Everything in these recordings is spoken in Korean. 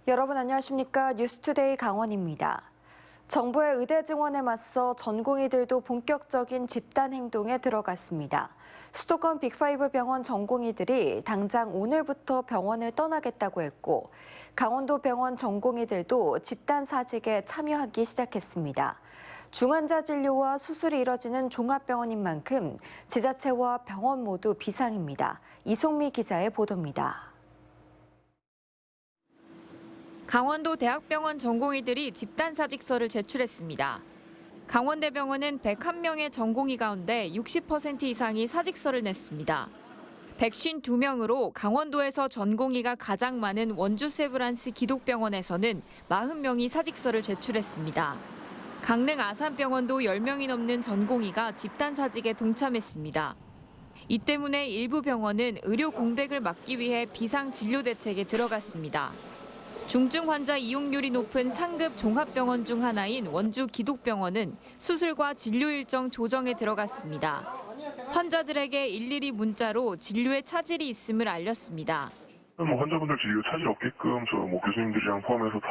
여러분 안녕하십니까? 뉴스투데이 강원입니다. 정부의 의대 증원에 맞서 전공의들도 본격적인 집단 행동에 들어갔습니다. 수도권 빅5 병원 전공의들이 당장 오늘부터 병원을 떠나겠다고 했고, 강원도 병원 전공의들도 집단 사직에 참여하기 시작했습니다. 중환자 진료와 수술이 이뤄지는 종합병원인 만큼 지자체와 병원 모두 비상입니다. 이송미 기자의 보도입니다. 강원도 대학병원 전공의들이 집단사직서를 제출했습니다. 강원대병원은 101명의 전공의 가운데 60% 이상이 사직서를 냈습니다. 152명으로 강원도에서 전공의가 가장 많은 원주 세브란스 기독병원에서는 40명이 사직서를 제출했습니다. 강릉 아산병원도 10명이 넘는 전공의가 집단사직에 동참했습니다. 이 때문에 일부 병원은 의료 공백을 막기 위해 비상진료 대책에 들어갔습니다. 중증 환자 이용률이 높은 상급 종합병원 중 하나인 원주 기독병원은 수술과 진료 일정 조정에 들어갔습니다. 환자들에게 일일이 문자로 진료에 차질이 있음을 알렸습니다. 환자분들 진료 차질 없게끔 교수님들이랑 포함해서 다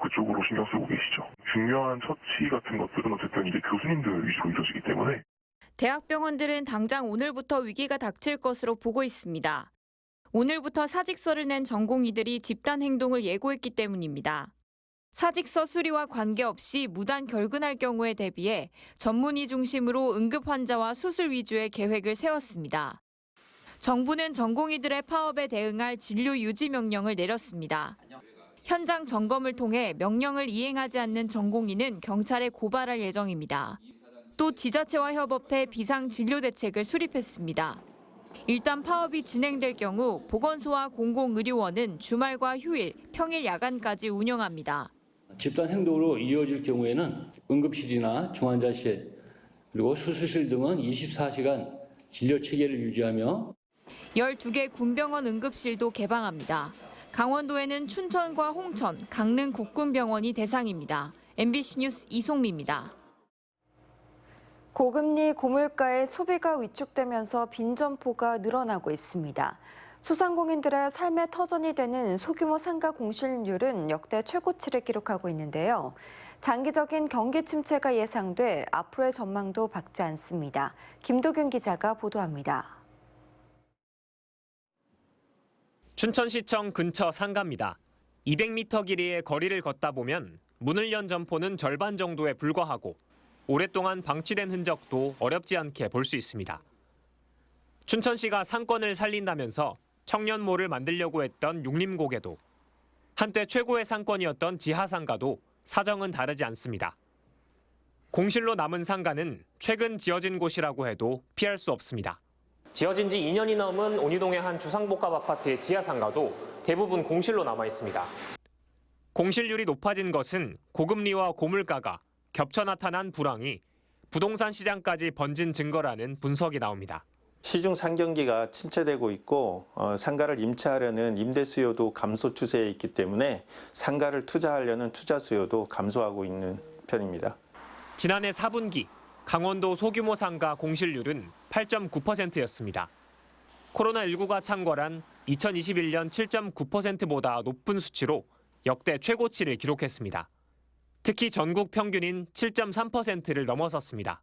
그쪽으로 신경 쓰고 계시죠. 중요한 처치 같은 것들은 어쨌든 이제 교수님들 위주로 이루어지기 때문에. 대학병원들은 당장 오늘부터 위기가 닥칠 것으로 보고 있습니다. 오늘부터 사직서를 낸 전공의들이 집단 행동을 예고했기 때문입니다. 사직서 수리와 관계없이 무단 결근할 경우에 대비해 전문의 중심으로 응급 환자와 수술 위주의 계획을 세웠습니다. 정부는 전공의들의 파업에 대응할 진료 유지 명령을 내렸습니다. 현장 점검을 통해 명령을 이행하지 않는 전공의는 경찰에 고발할 예정입니다. 또 지자체와 협업해 비상 진료 대책을 수립했습니다. 일단 파업이 진행될 경우 보건소와 공공의료원은 주말과 휴일, 평일 야간까지 운영합니다. 집단 행동으로 이어질 경우에는 응급실이나 중환자실, 그리고 수술실 등은 24시간 진료 체계를 유지하며 12개 군병원 응급실도 개방합니다. 강원도에는 춘천과 홍천, 강릉 국군병원이 대상입니다. MBC 뉴스 이송미입니다. 고금리 고물가에 소비가 위축되면서 빈점포가 늘어나고 있습니다. 소상공인들의 삶의 터전이 되는 소규모 상가 공실률은 역대 최고치를 기록하고 있는데요. 장기적인 경기 침체가 예상돼 앞으로의 전망도 밝지 않습니다. 김도균 기자가 보도합니다. 춘천시청 근처 상가입니다. 200m 길이의 거리를 걷다 보면 문을 연 점포는 절반 정도에 불과하고 오랫동안 방치된 흔적도 어렵지 않게 볼 수 있습니다. 춘천시가 상권을 살린다면서 청년몰을 만들려고 했던 육림고개도 한때 최고의 상권이었던 지하상가도 사정은 다르지 않습니다. 공실로 남은 상가는 최근 지어진 곳이라고 해도 피할 수 없습니다. 지어진 지 2년이 넘은 온이동의 한 주상복합 아파트의 지하상가도 대부분 공실로 남아 있습니다. 공실률이 높아진 것은 고금리와 고물가가 겹쳐 나타난 불황이 부동산 시장까지 번진 증거라는 분석이 나옵니다. 시중 상경기가 침체되고 있고 상가를 임차하려는 임대 수요도 감소 추세에 있기 때문에 상가를 투자하려는 투자 수요도 감소하고 있는 편입니다. 지난해 4분기 강원도 소규모 상가 공실률은 8.9%였습니다. 코로나19가 창궐한 2021년 7.9%보다 높은 수치로 역대 최고치를 기록했습니다. 특히 전국 평균인 7.3%를 넘어섰습니다.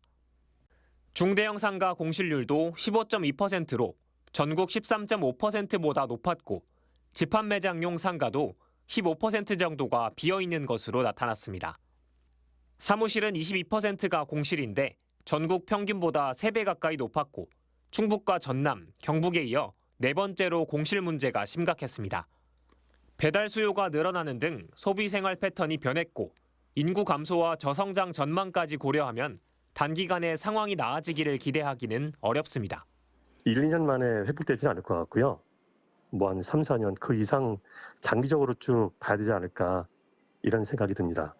중대형 상가 공실률도 15.2%로 전국 13.5%보다 높았고 집합 매장용 상가도 15% 정도가 비어있는 것으로 나타났습니다. 사무실은 22%가 공실인데 전국 평균보다 3배 가까이 높았고 충북과 전남, 경북에 이어 네 번째로 공실 문제가 심각했습니다. 배달 수요가 늘어나는 등 소비 생활 패턴이 변했고 인구 감소와 저성장 전망까지 고려하면 단기간에 상황이 나아지기를 기대하기는 어렵습니다. 1, 2년 만에 회복되지는 않을 것 같고요. 한 3, 4년 그 이상 장기적으로 쭉 봐야 되지 않을까 이런 생각이 듭니다.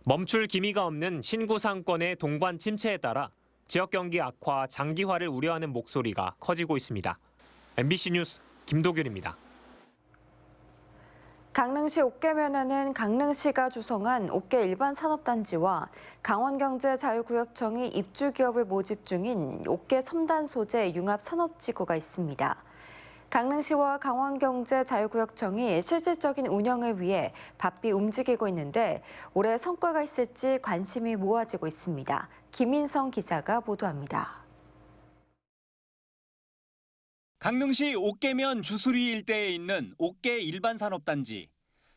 멈출 기미가 없는 신구 상권의 동반 침체에 따라 지역 경기 악화, 장기화를 우려하는 목소리가 커지고 있습니다. MBC 뉴스 김도균입니다. 강릉시 옥계면에는 강릉시가 조성한 옥계 일반산업단지와 강원경제자유구역청이 입주기업을 모집 중인 옥계 첨단 소재 융합산업지구가 있습니다. 강릉시와 강원경제자유구역청이 실질적인 운영을 위해 바삐 움직이고 있는데 올해 성과가 있을지 관심이 모아지고 있습니다. 김인성 기자가 보도합니다. 강릉시 옥계면 주수리 일대에 있는 옥계 일반산업단지.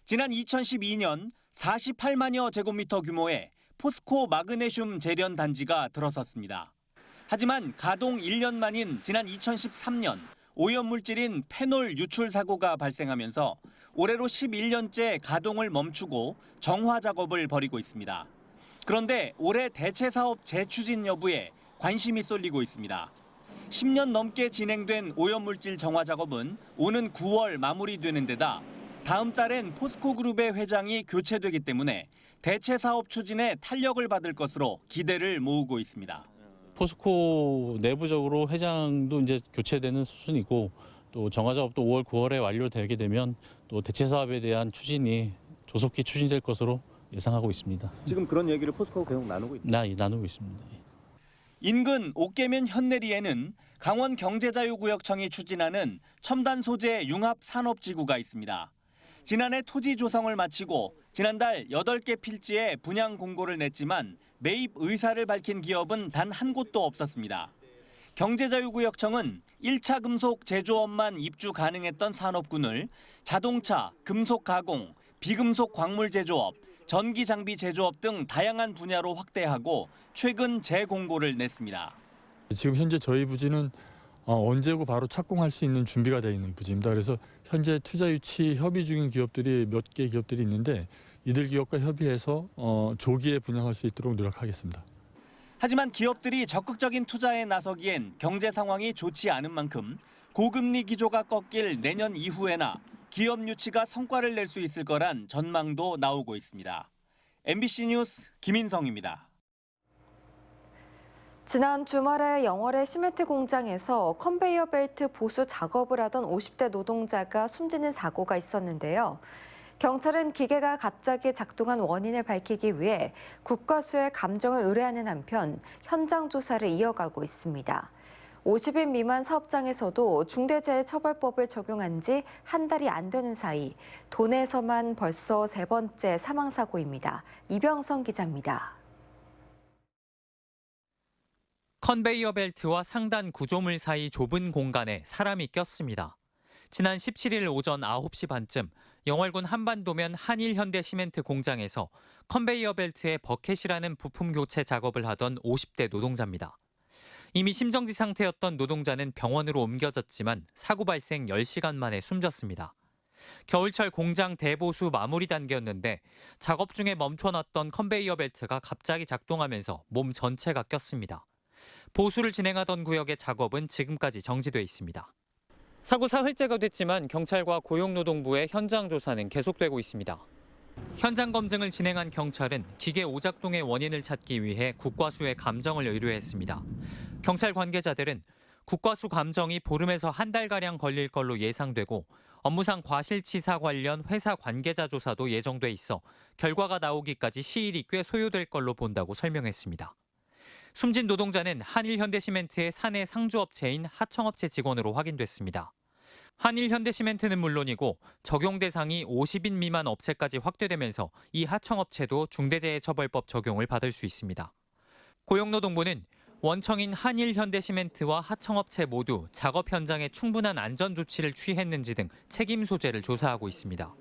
지난 2012년 48만여 제곱미터 규모의 포스코 마그네슘 재련 단지가 들어섰습니다. 하지만 가동 1년 만인 지난 2013년 오염물질인 페놀 유출 사고가 발생하면서 올해로 11년째 가동을 멈추고 정화 작업을 벌이고 있습니다. 그런데 올해 대체 사업 재추진 여부에 관심이 쏠리고 있습니다. 10년 넘게 진행된 오염물질 정화 작업은 오는 9월 마무리되는 데다 다음 달엔 포스코그룹의 회장이 교체되기 때문에 대체 사업 추진에 탄력을 받을 것으로 기대를 모으고 있습니다. 포스코 내부적으로 회장도 이제 교체되는 수순이고 또 정화 작업도 5월, 9월에 완료되게 되면 또 대체 사업에 대한 추진이 조속히 추진될 것으로 예상하고 있습니다. 지금 그런 얘기를 포스코가 계속 나누고 있나요? 나누고 있습니다. 인근 옥계면 현내리에는 강원경제자유구역청이 추진하는 첨단 소재 융합 산업지구가 있습니다. 지난해 토지 조성을 마치고 지난달 8개 필지에 분양 공고를 냈지만 매입 의사를 밝힌 기업은 단 한 곳도 없었습니다. 경제자유구역청은 1차 금속 제조업만 입주 가능했던 산업군을 자동차, 금속 가공, 비금속 광물 제조업, 전기 장비 제조업 등 다양한 분야로 확대하고 최근 재공고를 냈습니다. 지금 현재 저희 부지는 언제고 바로 착공할 수 있는 준비가 되어 있는 부지입니다. 그래서 현재 투자 유치 협의 중인 기업들이 몇 개 기업들이 있는데 이들 기업과 협의해서 조기에 분양할 수 있도록 노력하겠습니다. 하지만 기업들이 적극적인 투자에 나서기엔 경제 상황이 좋지 않은 만큼 고금리 기조가 꺾일 내년 이후에나 기업 유치가 성과를 낼 수 있을 거란 전망도 나오고 있습니다. MBC 뉴스 김인성입니다. 지난 주말에 영월의 시멘트 공장에서 컨베이어 벨트 보수 작업을 하던 50대 노동자가 숨지는 사고가 있었는데요. 경찰은 기계가 갑자기 작동한 원인을 밝히기 위해 국과수에 감정을 의뢰하는 한편 현장 조사를 이어가고 있습니다. 50인 미만 사업장에서도 중대재해처벌법을 적용한 지 한 달이 안 되는 사이 도내에서만 벌써 3번째 사망사고입니다. 이병성 기자입니다. 컨베이어 벨트와 상단 구조물 사이 좁은 공간에 사람이 꼈습니다. 지난 17일 오전 9시 반쯤 영월군 한반도면 한일현대시멘트 공장에서 컨베이어 벨트에 버켓이라는 부품 교체 작업을 하던 50대 노동자입니다. 이미 심정지 상태였던 노동자는 병원으로 옮겨졌지만 사고 발생 10시간 만에 숨졌습니다. 겨울철 공장 대보수 마무리 단계였는데 작업 중에 멈춰놨던 컨베이어 벨트가 갑자기 작동하면서 몸 전체가 꼈습니다. 보수를 진행하던 구역의 작업은 지금까지 정지돼 있습니다. 사고 사흘째가 됐지만 경찰과 고용노동부의 현장 조사는 계속되고 있습니다. 현장 검증을 진행한 경찰은 기계 오작동의 원인을 찾기 위해 국과수에 감정을 의뢰했습니다. 경찰 관계자들은 국과수 감정이 보름에서 한 달가량 걸릴 걸로 예상되고 업무상 과실치사 관련 회사 관계자 조사도 예정돼 있어 결과가 나오기까지 시일이 꽤 소요될 걸로 본다고 설명했습니다. 숨진 노동자는 한일현대시멘트의 사내 상주업체인 하청업체 직원으로 확인됐습니다. 한일현대시멘트는 물론이고 적용 대상이 50인 미만 업체까지 확대되면서 이 하청업체도 중대재해처벌법 적용을 받을 수 있습니다. 고용노동부는 원청인 한일현대시멘트와 하청업체 모두 작업 현장에 충분한 안전 조치를 취했는지 등 책임 소재를 조사하고 있습니다.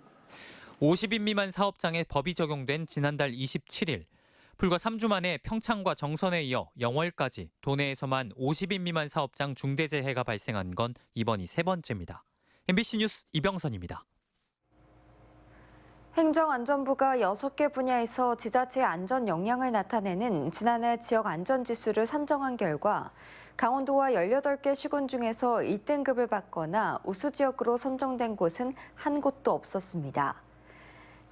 50인 미만 사업장에 법이 적용된 지난달 27일 불과 3주 만에 평창과 정선에 이어 영월까지 도내에서만 50인 미만 사업장 중대재해가 발생한 건 이번이 3번째입니다. MBC 뉴스 이병선입니다. 행정안전부가 6개 분야에서 지자체의 안전 역량을 나타내는 지난해 지역 안전지수를 산정한 결과 강원도와 18개 시군 중에서 1등급을 받거나 우수지역으로 선정된 곳은 한 곳도 없었습니다.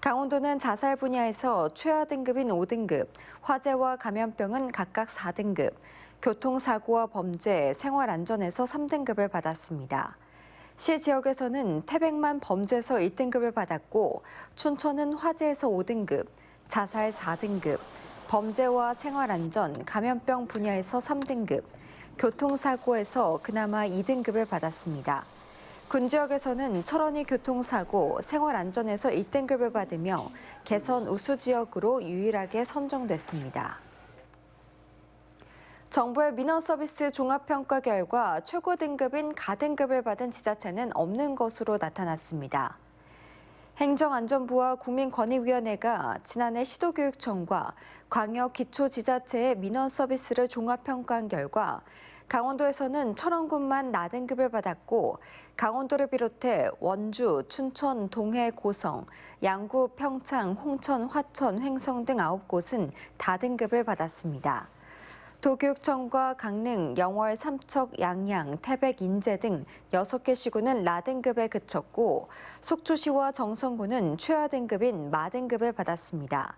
강원도는 자살 분야에서 최하 등급인 5등급, 화재와 감염병은 각각 4등급, 교통사고와 범죄, 생활안전에서 3등급을 받았습니다. 시 지역에서는 태백만 범죄에서 1등급을 받았고 춘천은 화재에서 5등급, 자살 4등급, 범죄와 생활안전, 감염병 분야에서 3등급, 교통사고에서 그나마 2등급을 받았습니다. 군 지역에서는 철원이 교통사고, 생활안전에서 1등급을 받으며 개선 우수 지역으로 유일하게 선정됐습니다. 정부의 민원서비스 종합평가 결과 최고 등급인 가등급을 받은 지자체는 없는 것으로 나타났습니다. 행정안전부와 국민권익위원회가 지난해 시도교육청과 광역기초지자체의 민원서비스를 종합평가한 결과 강원도에서는 철원군만 나등급을 받았고 강원도를 비롯해 원주, 춘천, 동해, 고성, 양구, 평창, 홍천, 화천, 횡성 등 9곳은 다등급을 받았습니다. 도교육청과 강릉, 영월, 삼척, 양양, 태백, 인제 등 6개 시군은 라등급에 그쳤고 속초시와 정선구는 최하 등급인 마등급을 받았습니다.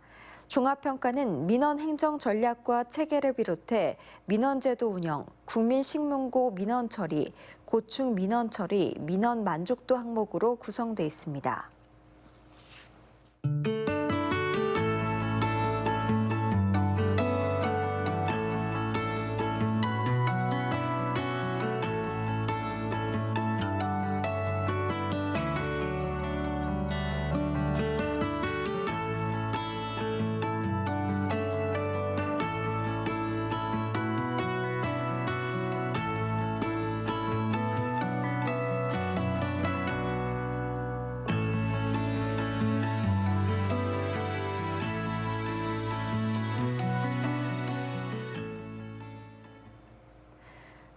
종합평가는 민원 행정 전략과 체계를 비롯해 민원제도 운영, 국민식문고 민원 처리, 고충 민원 처리, 민원 만족도 항목으로 구성돼 있습니다.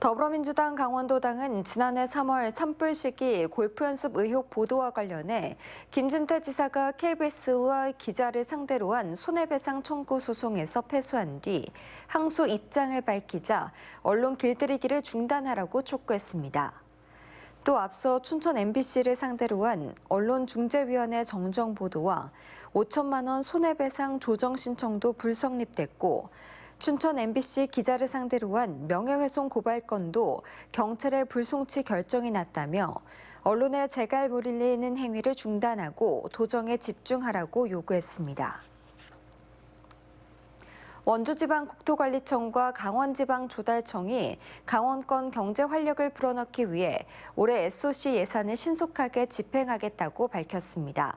더불어민주당 강원도당은 지난해 3월 산불 시기 골프 연습 의혹 보도와 관련해 김진태 지사가 KBS와 기자를 상대로 한 손해배상 청구 소송에서 패소한 뒤 항소 입장을 밝히자 언론 길들이기를 중단하라고 촉구했습니다. 또 앞서 춘천 MBC를 상대로 한 언론중재위원회 정정 보도와 5천만 원 손해배상 조정 신청도 불성립됐고 춘천 MBC 기자를 상대로 한 명예훼손 고발 건도 경찰의 불송치 결정이 났다며 언론의 재갈무릴리는 행위를 중단하고 도정에 집중하라고 요구했습니다. 원주지방국토관리청과 강원지방조달청이 강원권 경제 활력을 불어넣기 위해 올해 SOC 예산을 신속하게 집행하겠다고 밝혔습니다.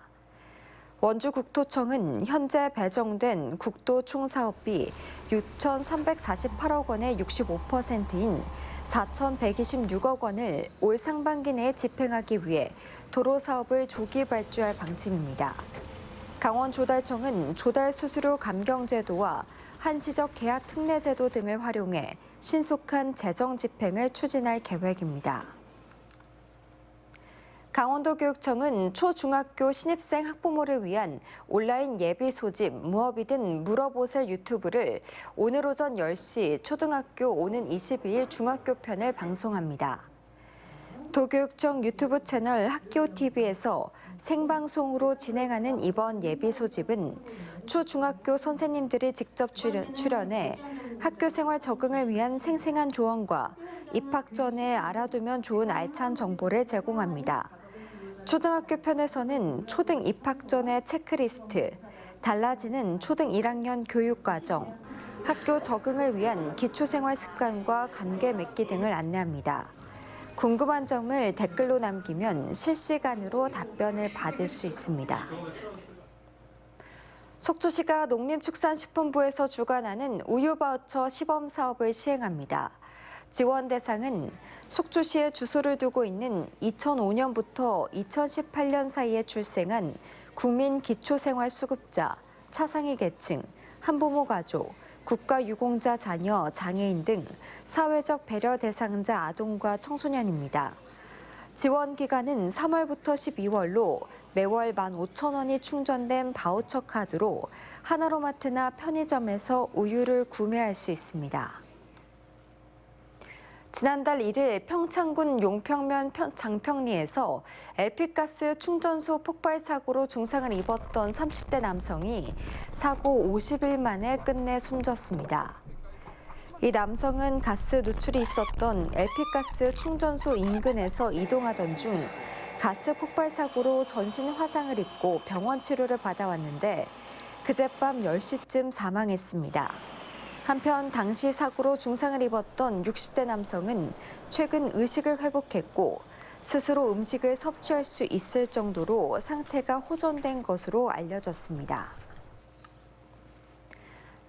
원주국토청은 현재 배정된 국도 총사업비 6,348억 원의 65%인 4,126억 원을 올 상반기 내에 집행하기 위해 도로 사업을 조기 발주할 방침입니다. 강원조달청은 조달 수수료 감경제도와 한시적 계약 특례제도 등을 활용해 신속한 재정 집행을 추진할 계획입니다. 강원도교육청은 초중학교 신입생 학부모를 위한 온라인 예비 소집 무업이든 물어보셀 유튜브를 오늘 오전 10시 초등학교 오는 22일 중학교 편을 방송합니다. 도교육청 유튜브 채널 학교TV에서 생방송으로 진행하는 이번 예비 소집은 초중학교 선생님들이 직접 출연해 학교 생활 적응을 위한 생생한 조언과 입학 전에 알아두면 좋은 알찬 정보를 제공합니다. 초등학교 편에서는 초등 입학 전의 체크리스트, 달라지는 초등 1학년 교육과정, 학교 적응을 위한 기초생활 습관과 관계 맺기 등을 안내합니다. 궁금한 점을 댓글로 남기면 실시간으로 답변을 받을 수 있습니다. 속초시가 농림축산식품부에서 주관하는 우유바우처 시범 사업을 시행합니다. 지원 대상은 속초시에 주소를 두고 있는 2005년부터 2018년 사이에 출생한 국민 기초생활수급자, 차상위 계층, 한부모 가족, 국가유공자 자녀, 장애인 등 사회적 배려 대상자 아동과 청소년입니다. 지원 기간은 3월부터 12월로 매월 15,000원이 충전된 바우처 카드로 하나로마트나 편의점에서 우유를 구매할 수 있습니다. 지난달 1일 평창군 용평면 장평리에서 LP가스 충전소 폭발 사고로 중상을 입었던 30대 남성이 사고 50일 만에 끝내 숨졌습니다. 이 남성은 가스 누출이 있었던 LP가스 충전소 인근에서 이동하던 중 가스 폭발 사고로 전신 화상을 입고 병원 치료를 받아왔는데 그젯밤 10시쯤 사망했습니다. 한편 당시 사고로 중상을 입었던 60대 남성은 최근 의식을 회복했고 스스로 음식을 섭취할 수 있을 정도로 상태가 호전된 것으로 알려졌습니다.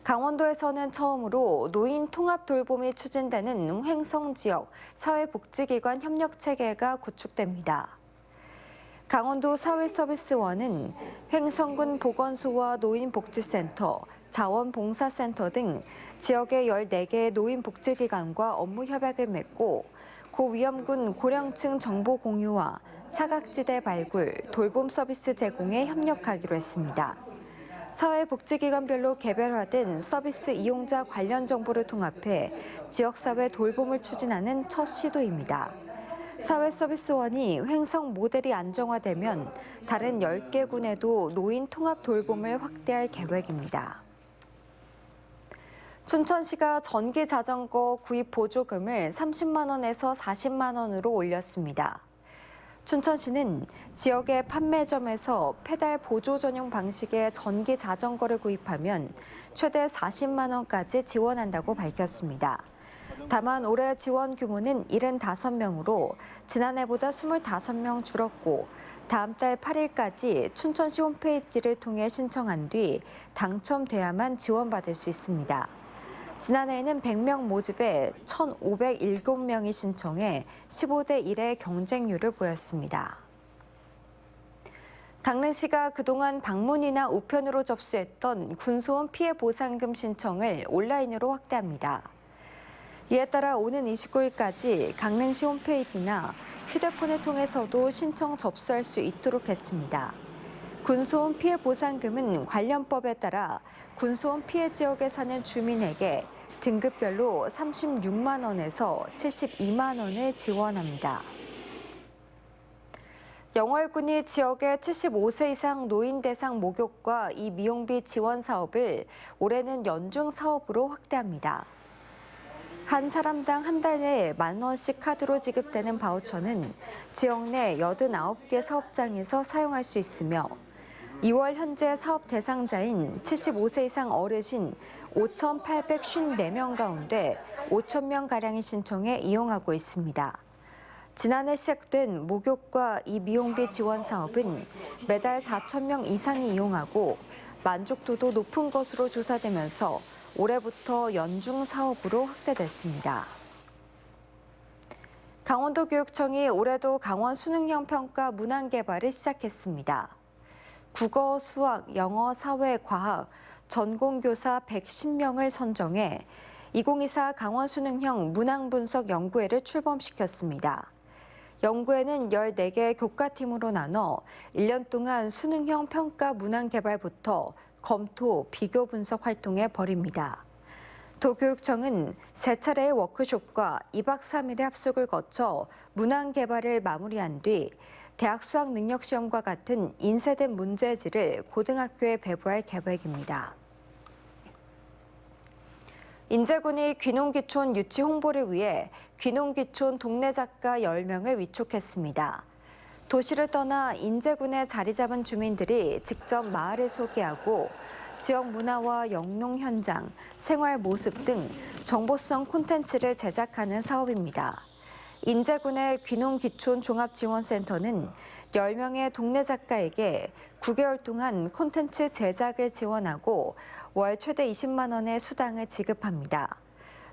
강원도에서는 처음으로 노인 통합 돌봄이 추진되는 횡성 지역 사회복지기관 협력체계가 구축됩니다. 강원도 사회서비스원은 횡성군 보건소와 노인복지센터, 자원봉사센터 등 지역의 14개 노인복지기관과 업무 협약을 맺고 고위험군 고령층 정보 공유와 사각지대 발굴, 돌봄 서비스 제공에 협력하기로 했습니다. 사회복지기관별로 개별화된 서비스 이용자 관련 정보를 통합해 지역사회 돌봄을 추진하는 첫 시도입니다. 사회서비스원이 횡성 모델이 안정화되면 다른 10개 군에도 노인 통합 돌봄을 확대할 계획입니다. 춘천시가 전기 자전거 구입 보조금을 30만 원에서 40만 원으로 올렸습니다. 춘천시는 지역의 판매점에서 페달 보조 전용 방식의 전기 자전거를 구입하면 최대 40만 원까지 지원한다고 밝혔습니다. 다만 올해 지원 규모는 75명으로 지난해보다 25명 줄었고 다음 달 8일까지 춘천시 홈페이지를 통해 신청한 뒤 당첨돼야만 지원받을 수 있습니다. 지난해에는 100명 모집에 1,507명이 신청해 15대 1의 경쟁률을 보였습니다. 강릉시가 그동안 방문이나 우편으로 접수했던 군소원 피해 보상금 신청을 온라인으로 확대합니다. 이에 따라 오는 29일까지 강릉시 홈페이지나 휴대폰을 통해서도 신청 접수할 수 있도록 했습니다. 군소원 피해 보상금은 관련법에 따라 군소원 피해 지역에 사는 주민에게 등급별로 36만 원에서 72만 원을 지원합니다. 영월군이 지역의 75세 이상 노인 대상 목욕과 이 미용비 지원 사업을 올해는 연중 사업으로 확대합니다. 한 사람당 한 달 내에 10,000원씩 카드로 지급되는 바우처는 지역 내 89개 사업장에서 사용할 수 있으며 2월 현재 사업 대상자인 75세 이상 어르신 5,854명 가운데 5,000명가량이 신청해 이용하고 있습니다. 지난해 시작된 목욕과 이 미용비 지원 사업은 매달 4,000명 이상이 이용하고 만족도도 높은 것으로 조사되면서 올해부터 연중 사업으로 확대됐습니다. 강원도교육청이 올해도 강원 수능형 평가 문항 개발을 시작했습니다. 국어, 수학, 영어, 사회, 과학, 전공교사 110명을 선정해 2024 강원 수능형 문항 분석 연구회를 출범시켰습니다. 연구회는 14개 교과팀으로 나눠 1년 동안 수능형 평가 문항 개발부터 검토, 비교 분석 활동에 벌입니다. 도교육청은 3차례의 워크숍과 2박 3일의 합숙을 거쳐 문항 개발을 마무리한 뒤 대학 수학 능력 시험과 같은 인쇄된 문제지를 고등학교에 배부할 계획입니다. 인제군이 귀농귀촌 유치 홍보를 위해 귀농귀촌 동네 작가 10명을 위촉했습니다. 도시를 떠나 인제군에 자리 잡은 주민들이 직접 마을을 소개하고 지역 문화와 영농 현장, 생활 모습 등 정보성 콘텐츠를 제작하는 사업입니다. 인제군의 귀농귀촌 종합지원센터는 10명의 동네 작가에게 9개월 동안 콘텐츠 제작을 지원하고 월 최대 20만 원의 수당을 지급합니다.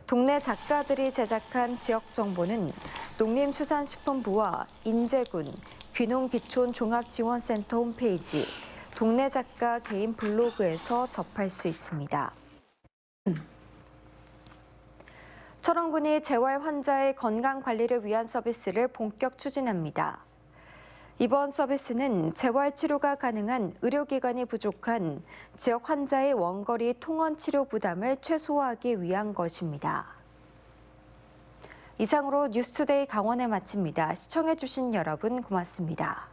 동네 작가들이 제작한 지역 정보는 농림수산식품부와 인제군 귀농귀촌 종합지원센터 홈페이지, 동네 작가 개인 블로그에서 접할 수 있습니다. 철원군이 재활 환자의 건강 관리를 위한 서비스를 본격 추진합니다. 이번 서비스는 재활 치료가 가능한 의료기관이 부족한 지역 환자의 원거리 통원 치료 부담을 최소화하기 위한 것입니다. 이상으로 뉴스투데이 강원을 마칩니다. 시청해주신 여러분 고맙습니다.